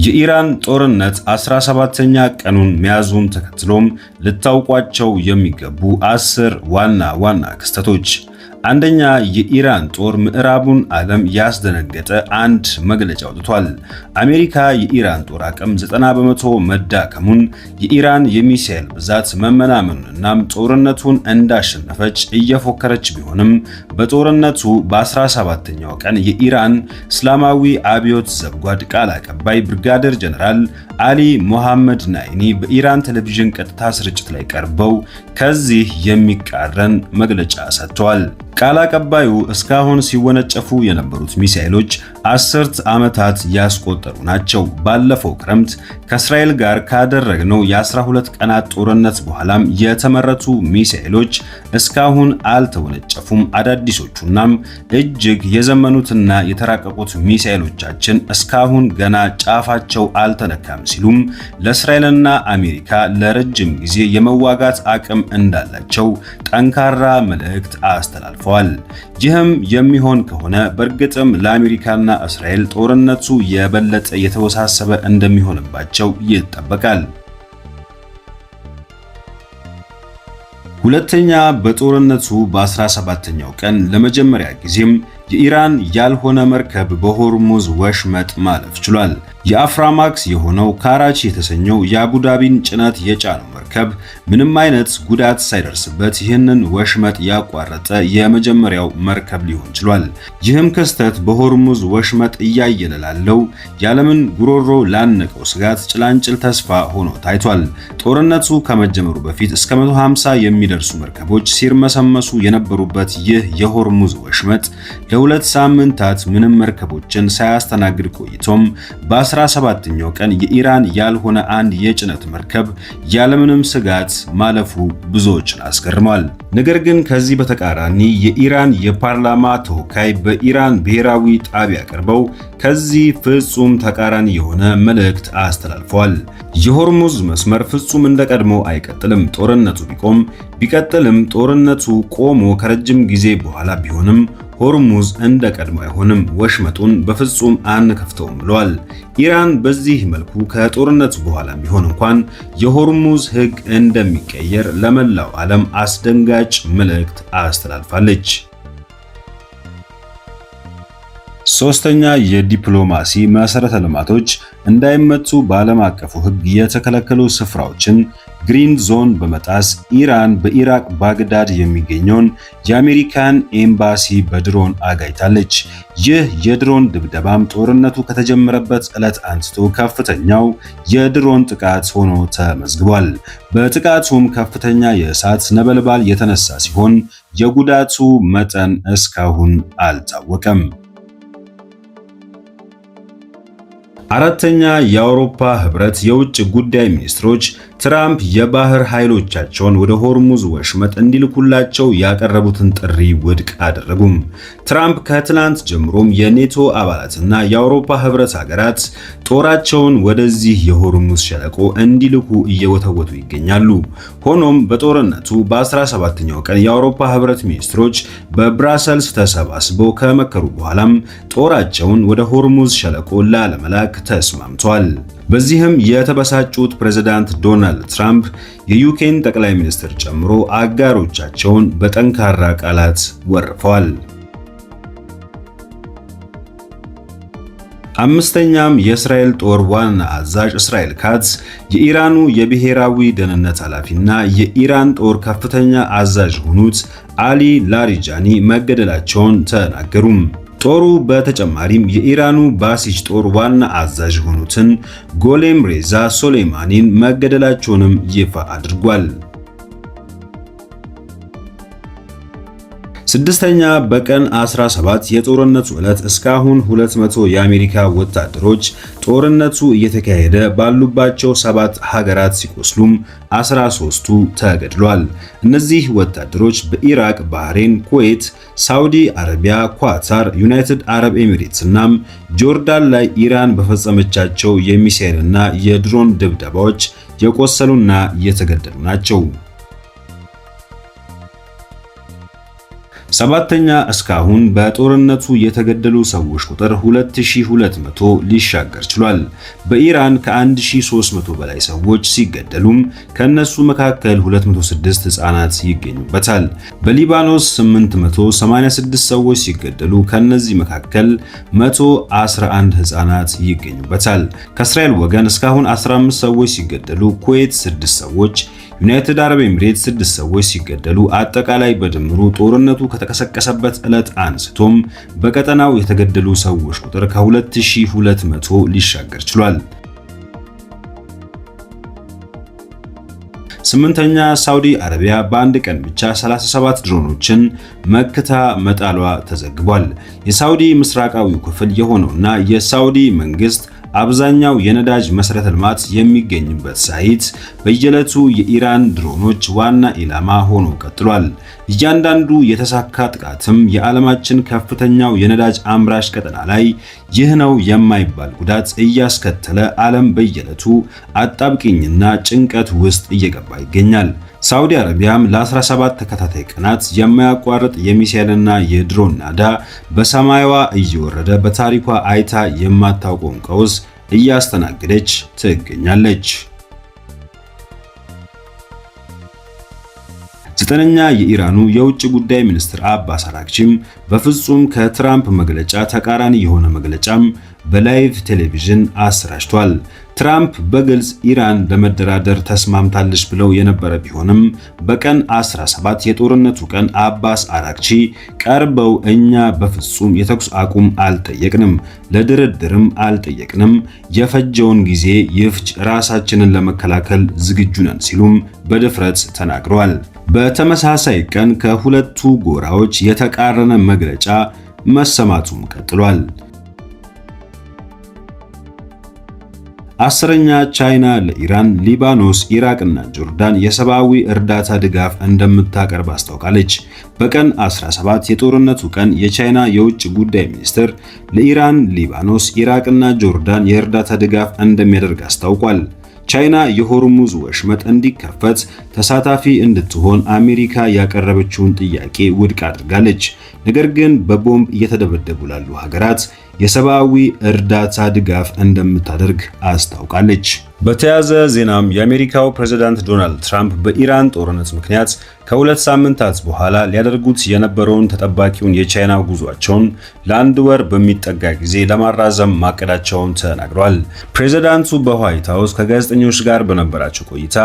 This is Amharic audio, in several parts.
የኢራን ጦርነት 17ኛ ቀኑን መያዙን ተከትሎም ልታውቋቸው የሚገቡ 10 ዋና ዋና ክስተቶች። አንደኛ፣ የኢራን ጦር ምዕራቡን ዓለም ያስደነገጠ አንድ መግለጫ አውጥቷል። አሜሪካ የኢራን ጦር አቅም 90 በመቶ መዳከሙን፣ የኢራን የሚሳኤል ብዛት መመናመኑንና ጦርነቱን እንዳሸነፈች እየፎከረች ቢሆንም በጦርነቱ በ17ኛው ቀን የኢራን እስላማዊ አብዮት ዘብጓድ ቃል አቀባይ ብርጋዴር ጀነራል አሊ ሞሐመድ ናይኒ በኢራን ቴሌቪዥን ቀጥታ ስርጭት ላይ ቀርበው ከዚህ የሚቃረን መግለጫ ሰጥተዋል። ቃል አቀባዩ እስካሁን ሲወነጨፉ የነበሩት ሚሳኤሎች 10 ዓመታት ያስቆጠሩ ናቸው። ባለፈው ክረምት ከእስራኤል ጋር ካደረግነው የ12 ቀናት ጦርነት በኋላም የተመረቱ ሚሳኤሎች እስካሁን አልተወነጨፉም። አዳዲሶቹናም እጅግ የዘመኑትና የተራቀቁት ሚሳኤሎቻችን እስካሁን ገና ጫፋቸው አልተነካም ሲሉም ለእስራኤልና አሜሪካ ለረጅም ጊዜ የመዋጋት አቅም እንዳላቸው ጠንካራ መልእክት አስተላልፈዋል። ይህም የሚሆን ከሆነ በእርግጥም ለአሜሪካና እስራኤል ጦርነቱ የበለጠ የተወሳሰበ እንደሚሆንባቸው ይጠበቃል። ሁለተኛ፣ በጦርነቱ በ17ኛው ቀን ለመጀመሪያ ጊዜም የኢራን ያልሆነ መርከብ በሆርሙዝ ወሽመጥ ማለፍ ችሏል። የአፍራማክስ የሆነው ካራቺ የተሰኘው የአቡዳቢን ጭነት የጫነው መርከብ ምንም አይነት ጉዳት ሳይደርስበት ይህንን ወሽመጥ ያቋረጠ የመጀመሪያው መርከብ ሊሆን ችሏል። ይህም ክስተት በሆርሙዝ ወሽመጥ እያየለ ላለው የዓለምን ጉሮሮ ላነቀው ስጋት ጭላንጭል ተስፋ ሆኖ ታይቷል። ጦርነቱ ከመጀመሩ በፊት እስከ 150 የሚደርሱ መርከቦች ሲርመሰመሱ የነበሩበት ይህ የሆርሙዝ ወሽመጥ ለ2 ሳምንታት ምንም መርከቦችን ሳያስተናግድ ቆይቶም በ17ኛው ቀን የኢራን ያልሆነ አንድ የጭነት መርከብ ያለምንም ስጋት ማለፉ ብዙዎችን አስገርሟል። ነገር ግን ከዚህ በተቃራኒ የኢራን የፓርላማ ተወካይ በኢራን ብሔራዊ ጣቢያ ቀርበው ከዚህ ፍጹም ተቃራኒ የሆነ መልእክት አስተላልፈዋል። የሆርሙዝ መስመር ፍጹም እንደቀድሞ አይቀጥልም። ጦርነቱ ቢቀጥልም ጦርነቱ ቆሞ ከረጅም ጊዜ በኋላ ቢሆንም ሆርሙዝ እንደ ቀድሞ አይሆንም፣ ወሽመጡን በፍጹም አንከፍተውም ብለዋል። ኢራን በዚህ መልኩ ከጦርነቱ በኋላ ቢሆን እንኳን የሆርሙዝ ሕግ እንደሚቀየር ለመላው ዓለም አስደንጋጭ መልእክት አስተላልፋለች። ሶስተኛ፣ የዲፕሎማሲ መሰረተ ልማቶች እንዳይመቱ በዓለም አቀፉ ሕግ የተከለከሉ ስፍራዎችን ግሪን ዞን በመጣስ ኢራን በኢራቅ ባግዳድ የሚገኘውን የአሜሪካን ኤምባሲ በድሮን አጋይታለች። ይህ የድሮን ድብደባም ጦርነቱ ከተጀመረበት ዕለት አንስቶ ከፍተኛው የድሮን ጥቃት ሆኖ ተመዝግቧል። በጥቃቱም ከፍተኛ የእሳት ነበልባል የተነሳ ሲሆን የጉዳቱ መጠን እስካሁን አልታወቀም። አራተኛ፣ የአውሮፓ ህብረት የውጭ ጉዳይ ሚኒስትሮች ትራምፕ የባህር ኃይሎቻቸውን ወደ ሆርሙዝ ወሽመጥ እንዲልኩላቸው ያቀረቡትን ጥሪ ውድቅ አደረጉም። ትራምፕ ከትናንት ጀምሮም የኔቶ አባላትና የአውሮፓ ህብረት ሀገራት ጦራቸውን ወደዚህ የሆርሙዝ ሸለቆ እንዲልኩ እየወተወቱ ይገኛሉ። ሆኖም በጦርነቱ በ17ኛው ቀን የአውሮፓ ህብረት ሚኒስትሮች በብራሰልስ ተሰባስበው ከመከሩ በኋላም ጦራቸውን ወደ ሆርሙዝ ሸለቆ ላለመላክ ተስማምቷል። በዚህም የተበሳጩት ፕሬዝዳንት ዶናልድ ትራምፕ የዩኬን ጠቅላይ ሚኒስትር ጨምሮ አጋሮቻቸውን በጠንካራ ቃላት ወርፈዋል። አምስተኛም፣ የእስራኤል ጦር ዋና አዛዥ እስራኤል ካትዝ የኢራኑ የብሔራዊ ደህንነት ኃላፊና የኢራን ጦር ከፍተኛ አዛዥ የሆኑት አሊ ላሪጃኒ መገደላቸውን ተናገሩም። ጦሩ በተጨማሪም የኢራኑ ባሲጅ ጦር ዋና አዛዥ የሆኑትን ጎሌም ሬዛ ሶሌማኒን መገደላቸውንም ይፋ አድርጓል። ስድስተኛ፣ በቀን 17 የጦርነቱ ዕለት እስካሁን 200 የአሜሪካ ወታደሮች ጦርነቱ እየተካሄደ ባሉባቸው 7 ሀገራት ሲቆስሉም 13ቱ ተገድሏል። እነዚህ ወታደሮች በኢራቅ፣ ባህሬን፣ ኩዌት፣ ሳውዲ አረቢያ፣ ኳታር፣ ዩናይትድ አረብ ኤሚሬትስ እና ጆርዳን ላይ ኢራን በፈጸመቻቸው የሚሳኤልና የድሮን ድብደባዎች የቆሰሉና የተገደሉ ናቸው። 7ኛ እስካሁን በጦርነቱ የተገደሉ ሰዎች ቁጥር 2200 ሊሻገር ችሏል። በኢራን ከ1300 በላይ ሰዎች ሲገደሉም ከነሱ መካከል 206 ህፃናት ይገኙበታል። በሊባኖስ 886 ሰዎች ሲገደሉ ከነዚህ መካከል 111 ህፃናት ይገኙበታል። ከእስራኤል ወገን እስካሁን 15 ሰዎች ሲገደሉ ኩዌት 6 ሰዎች፣ ዩናይትድ አረብ ኤሚሬትስ 6 ሰዎች ሲገደሉ አጠቃላይ በድምሩ ጦርነቱ ከተቀሰቀሰበት ዕለት አንስቶም በቀጠናው የተገደሉ ሰዎች ቁጥር ከ2200 ሊሻገር ችሏል። 8ኛ ሳውዲ አረቢያ በአንድ ቀን ብቻ 37 ድሮኖችን መክታ መጣሏ ተዘግቧል። የሳውዲ ምስራቃዊው ክፍል የሆነውና የሳውዲ መንግስት አብዛኛው የነዳጅ መሰረተ ልማት የሚገኝበት ሳይት በየዕለቱ የኢራን ድሮኖች ዋና ኢላማ ሆኖ ቀጥሏል። እያንዳንዱ የተሳካ ጥቃትም የዓለማችን ከፍተኛው የነዳጅ አምራች ቀጠና ላይ ይህ ነው የማይባል ጉዳት እያስከተለ ዓለም በየዕለቱ አጣብቂኝና ጭንቀት ውስጥ እየገባ ይገኛል። ሳውዲ አረቢያም ለ17 ተከታታይ ቀናት የማያቋርጥ የሚሳኤልና የድሮን ናዳ በሰማይዋ እየወረደ በታሪኳ አይታ የማታውቀውን ቀውስ እያስተናገደች ትገኛለች። 9ኛ የኢራኑ የውጭ ጉዳይ ሚኒስትር አባስ አራግቺም በፍጹም ከትራምፕ መግለጫ ተቃራኒ የሆነ መግለጫም በላይቭ ቴሌቪዥን አሰራጭቷል። ትራምፕ በግልጽ ኢራን ለመደራደር ተስማምታለች ብለው የነበረ ቢሆንም በቀን 17 የጦርነቱ ቀን አባስ አራግቺ ቀርበው እኛ በፍጹም የተኩስ አቁም አልጠየቅንም፣ ለድርድርም አልጠየቅንም፣ የፈጀውን ጊዜ ይፍጅ፣ ራሳችንን ለመከላከል ዝግጁ ነን ሲሉም በድፍረት ተናግረዋል። በተመሳሳይ ቀን ከሁለቱ ጎራዎች የተቃረነ መግለጫ መሰማቱም ቀጥሏል። 10ኛ ቻይና ለኢራን፣ ሊባኖስ፣ ኢራቅና ጆርዳን የሰብአዊ እርዳታ ድጋፍ እንደምታቀርብ አስታውቃለች። በቀን 17 የጦርነቱ ቀን የቻይና የውጭ ጉዳይ ሚኒስትር ለኢራን፣ ሊባኖስ፣ ኢራቅና ጆርዳን የእርዳታ ድጋፍ እንደሚያደርግ አስታውቋል። ቻይና የሆርሙዝ ወሽመጥ እንዲከፈት ተሳታፊ እንድትሆን አሜሪካ ያቀረበችውን ጥያቄ ውድቅ አድርጋለች። ነገር ግን በቦምብ እየተደበደቡ ላሉ ሀገራት የሰብአዊ እርዳታ ድጋፍ እንደምታደርግ አስታውቃለች። በተያያዘ ዜናም የአሜሪካው ፕሬዝዳንት ዶናልድ ትራምፕ በኢራን ጦርነት ምክንያት ከ2 ሳምንታት በኋላ ሊያደርጉት የነበረውን ተጠባቂውን የቻይና ጉዟቸውን ለ1 ወር በሚጠጋ ጊዜ ለማራዘም ማቀዳቸውን ተናግረዋል። ፕሬዝዳንቱ በዋይት ሃውስ ከጋዜጠኞች ጋር በነበራቸው ቆይታ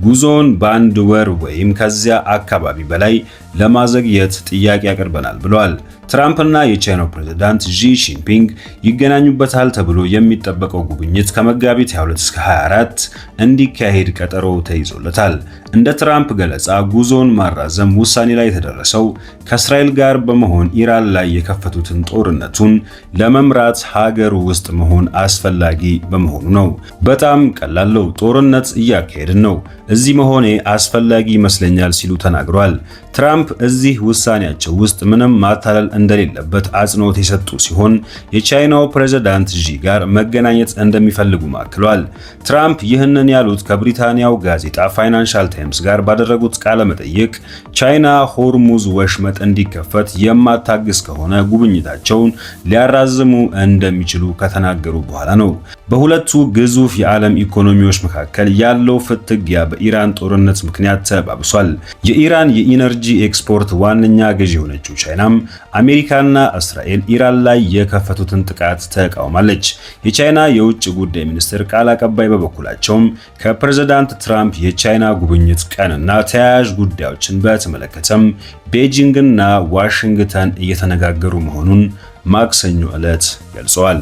ጉዞውን በ1 ወር ወይም ከዚያ አካባቢ በላይ ለማዘግየት ጥያቄ ያቀርበናል ብለዋል። ትራምፕና የቻይናው ፕሬዝዳንት ዢ ጂንፒንግ ይገናኙበታል ተብሎ የሚጠበቀው ጉብኝት ከመጋቢት 22 እስከ 24 እንዲካሄድ ቀጠሮ ተይዞለታል። እንደ ትራምፕ ገለጻ ጉዞውን ማራዘም ውሳኔ ላይ የተደረሰው ከእስራኤል ጋር በመሆን ኢራን ላይ የከፈቱትን ጦርነቱን ለመምራት ሀገር ውስጥ መሆን አስፈላጊ በመሆኑ ነው። በጣም ቀላል ነው፣ ጦርነት እያካሄድን ነው፣ እዚህ መሆኔ አስፈላጊ ይመስለኛል ሲሉ ተናግረዋል። ትራምፕ እዚህ ውሳኔያቸው ውስጥ ምንም ማታለል እንደሌለበት አጽንኦት የሰጡ ሲሆን የቻይናው ፕሬዝዳንት ዢ ጋር መገናኘት እንደሚፈልጉ አክለዋል። ትራምፕ ይህንን ያሉት ከብሪታንያው ጋዜጣ ፋይናንሻል ታይምስ ጋር ባደረጉት ቃለ መጠይቅ ቻይና ሆርሙዝ ወሽመጥ እንዲከፈት የማታግዝ ከሆነ ጉብኝታቸውን ሊያራዝሙ እንደሚችሉ ከተናገሩ በኋላ ነው። በሁለቱ ግዙፍ የዓለም ኢኮኖሚዎች መካከል ያለው ፍትጊያ በኢራን ጦርነት ምክንያት ተባብሷል። የኢራን የኢነርጂ ኤክስፖርት ዋነኛ ገዢ የሆነችው ቻይናም አሜሪካና እስራኤል ኢራን ላይ የከፈቱትን ጥቃት ተቃውማለች። የቻይና የውጭ ጉዳይ ሚኒስትር ቃል አቀባይ በበኩላቸውም ከፕሬዝዳንት ትራምፕ የቻይና ጉብኝት ቀንና ተያያዥ ጉዳዮችን በተመለከተም ቤጂንግና ዋሽንግተን እየተነጋገሩ መሆኑን ማክሰኞ ዕለት ገልጸዋል።